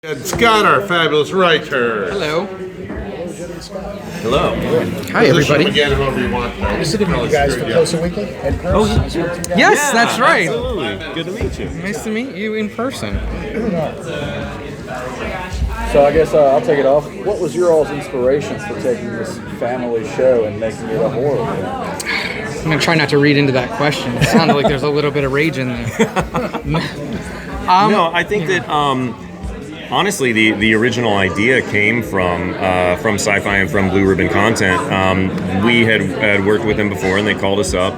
And Scott, our fabulous writer. Hello. Hello. Hi, everybody. Again, however you want. You're sitting with you guys for Closer Weekly in person. Yes, that's right. Absolutely. Good to meet you. Nice to meet you in person. So I guess I'll take it off. What was your all's inspirations for taking this family show and making it a horror film? I'm going to try not to read into that question. It sounded like there's a little bit of rage in there. No, I think that honestly, the original idea came from Sci-Fi and from Blue Ribbon Content. We had worked with them before, and they called us up,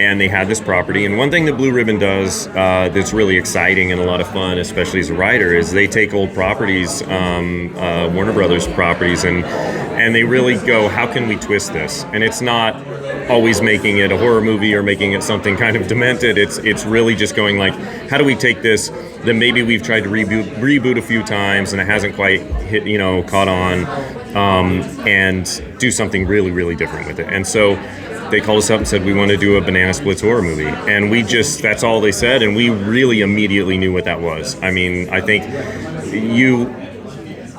and they had this property. And one thing that Blue Ribbon does that's really exciting and a lot of fun, especially as a writer, is they take old properties, Warner Brothers properties, and they really go, how can we twist this? And it's not always making it a horror movie or making it something kind of demented. It's really just going like, how do we take this that maybe we've tried to reboot a few times and it hasn't quite caught on, and do something really, really different with it. And so they called us up and said, we want to do a Banana Splits horror movie. And that's all they said, and we really immediately knew what that was. I mean, I think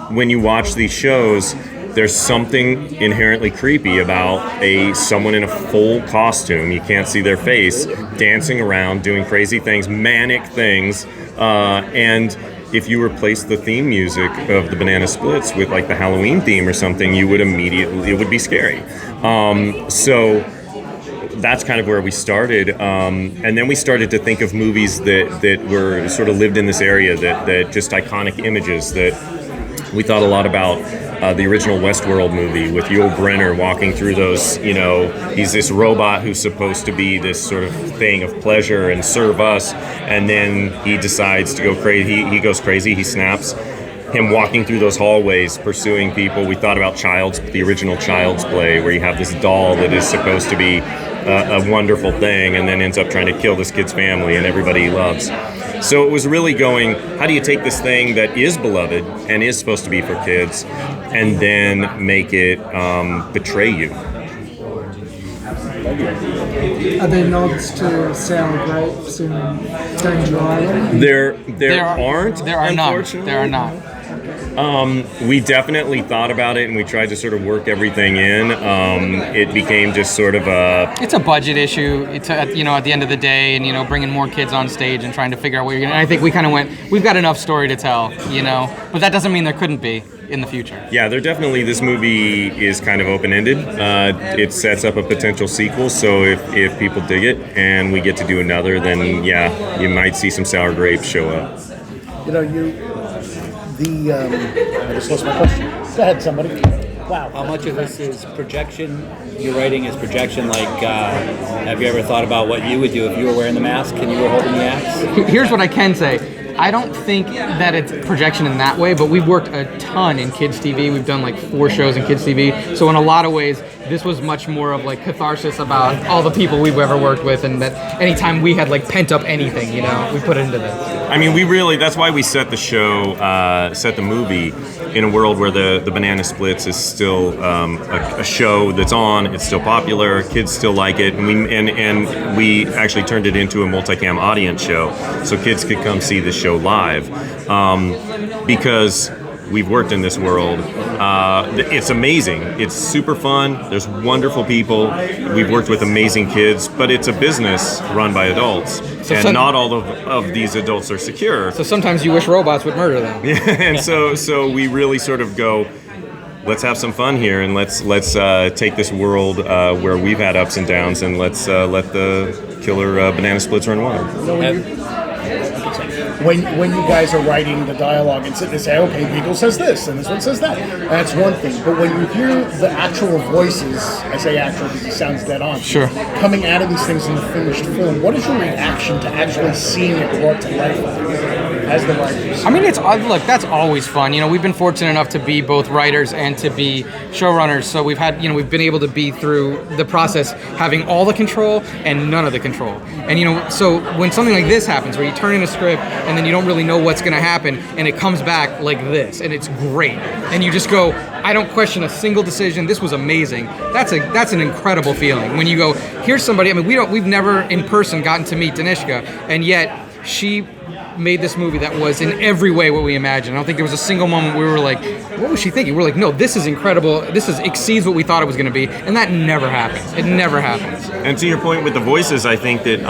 when you watch these shows, there's something inherently creepy about someone in a full costume, you can't see their face, dancing around, doing crazy things, manic things, and if you replace the theme music of the Banana Splits with like the Halloween theme or something, it would be scary. So that's kind of where we started, and then we started to think of movies that were sort of lived in this area, that just iconic images. That we thought a lot about the original Westworld movie with Yul Brynner walking through those, he's this robot who's supposed to be this sort of thing of pleasure and serve us, and then he decides to go crazy. He goes crazy, he snaps. Him walking through those hallways, pursuing people. We thought about the original Child's Play, where you have this doll that is supposed to be a wonderful thing and then ends up trying to kill this kid's family and everybody he loves. So it was really going, how do you take this thing that is beloved and is supposed to be for kids and then make it betray you? Are there nods to sour grapes and Danger Island? There aren't. There are not. Unfortunately. There are not. We definitely thought about it, and we tried to sort of work everything in. It became just sort of It's a budget issue. It's at the end of the day, and bringing more kids on stage and trying to figure out what you're gonna. And I think we kind of went. We've got enough story to tell, but that doesn't mean there couldn't be in the future. Yeah, this movie is kind of open-ended. It sets up a potential sequel, so if people dig it and we get to do another, then yeah, you might see some sour grapes show up. I just lost my question. Go ahead, somebody. Wow. How much of this is projection? Your writing is projection. Like, have you ever thought about what you would do if you were wearing the mask and you were holding the axe? Here's what I can say. I don't think that it's projection in that way, but we've worked a ton in kids TV. We've done like 4 shows in kids TV. So in a lot of ways, this was much more of like catharsis about all the people we've ever worked with, and that anytime we had like pent up anything, we put it into this. I mean, that's why we set the movie in a world where the Banana Splits is still a show that's on. It's still popular. Kids still like it, and we actually turned it into a multicam audience show, so kids could come see the show live, because we've worked in this world. It's amazing. It's super fun. There's wonderful people. We've worked with amazing kids, but it's a business run by adults, and not all of these adults are secure. So sometimes you wish robots would murder them. And so we really sort of go, let's have some fun here, and let's take this world where we've had ups and downs, and let's let the killer Banana Splits run wild. When you guys are writing the dialogue and sit and say, okay, Beagle says this and this one says that, that's one thing. But when you hear the actual voices, I say actual because he sounds dead on, sure, coming out of these things in the finished film, what is your reaction to actually seeing it brought to life as the writers? I mean, that's always fun. We've been fortunate enough to be both writers and to be showrunners, so we've been able to be through the process having all the control and none of the control. And so when something like this happens, where you turn in a script and then you don't really know what's going to happen, and it comes back like this, and it's great, and you just go, I don't question a single decision. This was amazing. That's an incredible feeling when you go, here's somebody. I mean, we've never in person gotten to meet Danishka, and yet she made this movie that was in every way what we imagined. I don't think there was a single moment we were like, what was she thinking? We're like, no, this is incredible. Exceeds what we thought it was going to be, and that never happens. It never happens. And to your point with the voices, I think that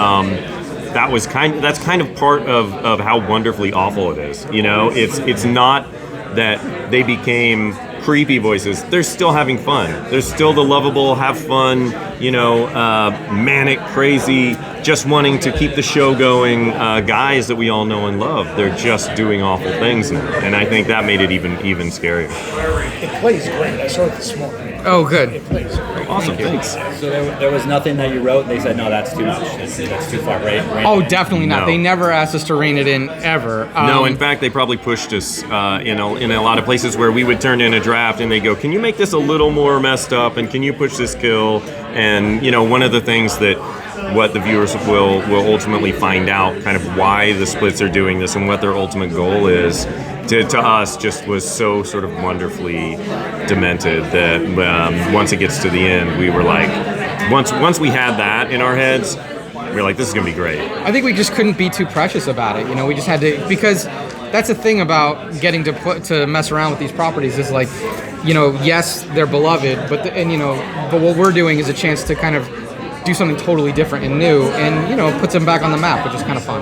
that's kind of part of how wonderfully awful it is. You know, it's not that they became creepy voices. They're still having fun. They're still the lovable, have fun, manic, crazy, just wanting to keep the show going guys that we all know and love. They're just doing awful things now, and I think that made it even scarier. It plays great. I saw it this morning. Oh, good. It plays great. Awesome, thanks. So there was nothing that you wrote, and they said, no, that's too much. That's too far, right? Oh, definitely not. No. They never asked us to rein it in, ever. No, in fact, they probably pushed us in a lot of places where we would turn in a draft and they go, can you make this a little more messed up, and can you push this kill? And, one of the things that what the viewers will ultimately find out, kind of why the splits are doing this and what their ultimate goal is, to us just was so sort of wonderfully demented that once it gets to the end, we were like, once we had that in our heads, we were like, this is going to be great. I think we just couldn't be too precious about it. We just had to, because that's the thing about getting to mess around with these properties is like, yes, they're beloved, but but what we're doing is a chance to kind of do something totally different and new, and puts them back on the map, which is kind of fun.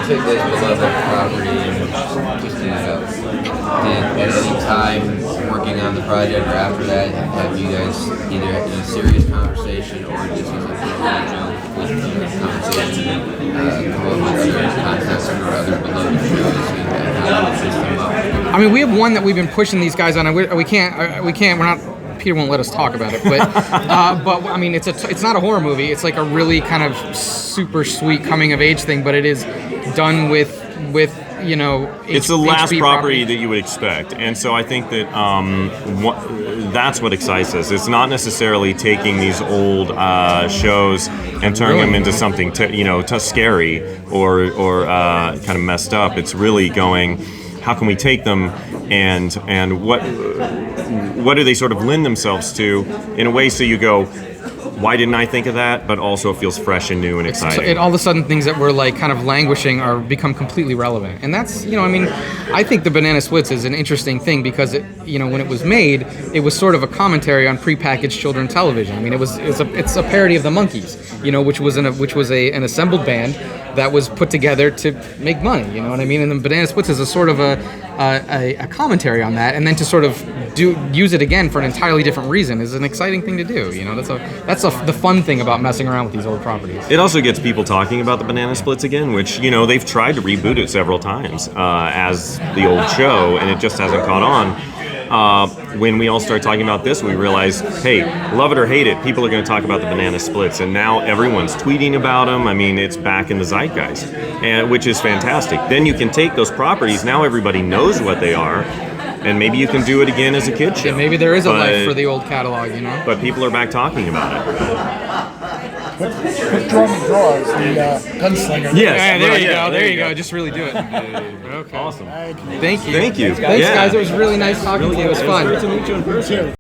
Take this beloved property and just did it up. Did at any time working on the project or after that have you guys either in a serious conversation or just as a joke with conversation come up with other concepts or other beloved shows and how to assist them up? I mean, we have one that we've been pushing these guys on, and we can't. We're not. Peter won't let us talk about it, but I mean, it's not a horror movie. It's like a really kind of super sweet coming of age thing, but it is done with it's the last property that you would expect, and so I think that that's what excites us. It's not necessarily taking these old shows and turning them into something scary or kind of messed up. It's really going, how can we take them and what do they sort of lend themselves to in a way so you go, why didn't I think of that? But also it feels fresh and new and exciting. All of a sudden, things that were like kind of languishing become completely relevant, and that's I think the Banana Splits is an interesting thing because when it was made, it was sort of a commentary on prepackaged children's television. I mean, it's a parody of the Monkees, which was an assembled band that was put together to make money. You know what I mean? And the Banana Splits is a sort of a commentary on that, and then to sort of use it again for an entirely different reason is an exciting thing to do. That's the fun thing about messing around with these old properties. It also gets people talking about the Banana Splits again, which they've tried to reboot it several times as the old show, and it just hasn't caught on. When we all started talking about this, we realized, hey, love it or hate it, people are going to talk about the Banana Splits, and now everyone's tweeting about them. I mean, it's back in the zeitgeist, which is fantastic. Then you can take those properties, now everybody knows what they are, and maybe you can do it again as a kid show. Yeah, maybe there is a life for the old catalog, But people are back talking about it. Put Drum and Draws, the gunslinger. Yes. Yeah, there right, you yeah, go. There you go. Just really do it. Awesome. Thank you. Thank you. Thanks, Yeah. guys. It was really nice talking to you. It was fun. Great to meet you in person.